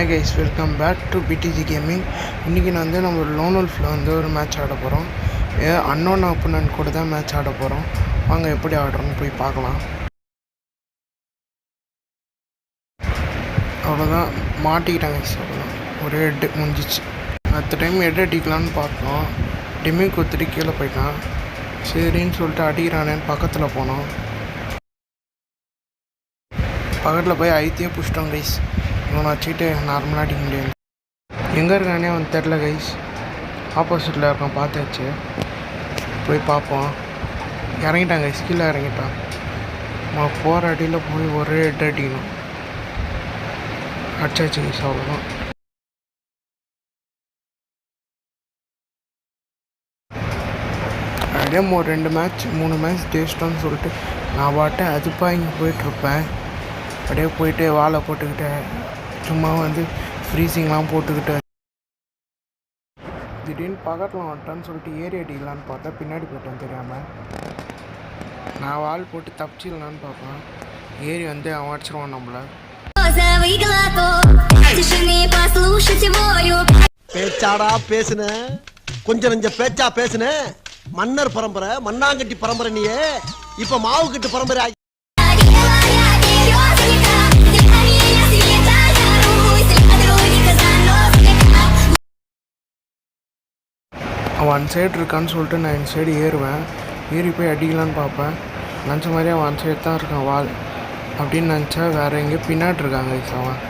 Hi guys, welcome back to PDG gaming. இன்றைக்கி நம்ம loan வொல்ஃபில் ஒரு மேட்ச் ஆட போகிறோம். அன்னோன் ஆப்போனன்ட் கூட தான் மேட்ச் ஆட போகிறோம். வாங்க எப்படி ஆடுறோன்னு போய் பார்க்கலாம். அவ்வளோதான், மாட்டிக்கிட்டாங்க கைஸ். அவ்வளோதான், ஒரே ஹெட்டு முடிஞ்சிச்சு. அடுத்த டைம் ஹெட் அடிக்கலான்னு பார்த்தோம். டிமி குத்துட்டு கீழே போயிட்டான். சரின்னு சொல்லிட்டு அடிக்கிறானேன்னு பக்கத்தில் போனோம். பக்கத்தில் போய் ஐத்தியே பிடிச்சிட்டோம் கைஸ். இவனை வச்சுக்கிட்டு நார்மலாக அடிக்க முடியாது. எங்கே இருக்கானே அவன் தெரில கைஸ். ஆப்போசிட்டில் இருக்கான், பார்த்தாச்சு. போய் பார்ப்போம். இறங்கிட்டான் கைஸ், கீழே இறங்கிட்டான். போகிற அடியில் போய் ஒரே ஹெட் அடிக்கணும். அடிச்சாச்சு கைஸ், அவ்வளோதான். அப்படியே 2 மேட்ச் ஜெயிச்சிட்டோன்னு சொல்லிட்டு நான் பாட்டை அதுப்பா இங்கே போயிட்டுருப்பேன். அப்படியே போயிட்டு வாழை போட்டுக்கிட்டேன். சும்மா ஃப்ரீசிங்லாம் போட்டுக்கிட்டு திடீர்னு பக்கத்தில் வந்துட்டான்னு சொல்லிட்டு ஏறி அடிக்கலான்னு பார்த்தா பின்னாடி போயிட்டேன் தெரியாமல். நான் வால் போட்டு தப்பிச்சிடலான்னு பார்ப்பேன். ஏறி அவன் அடிச்சிருவான் நம்மளை. பேச்சாடா பேசுன, கொஞ்சம் நெஞ்ச பேச்சா பேசுன. மன்னர் பரம்பரை, மண்ணாங்கட்டி பரம்பரை. நீயே இப்ப மாவு கட்டு பரம்பரை. அவன் அன் சைடு இருக்கான்னு சொல்லிட்டு நான் இந்த சைடு ஏறுவேன். ஏறி போய் அடிக்கலான்னு பார்ப்பேன். நினச்ச மாதிரி அவன் அன் சைடு தான் இருக்கான் வால் அப்படின்னு நினச்சா வேறு எங்கேயோ பின்னாடி இருக்காங்க அவன்.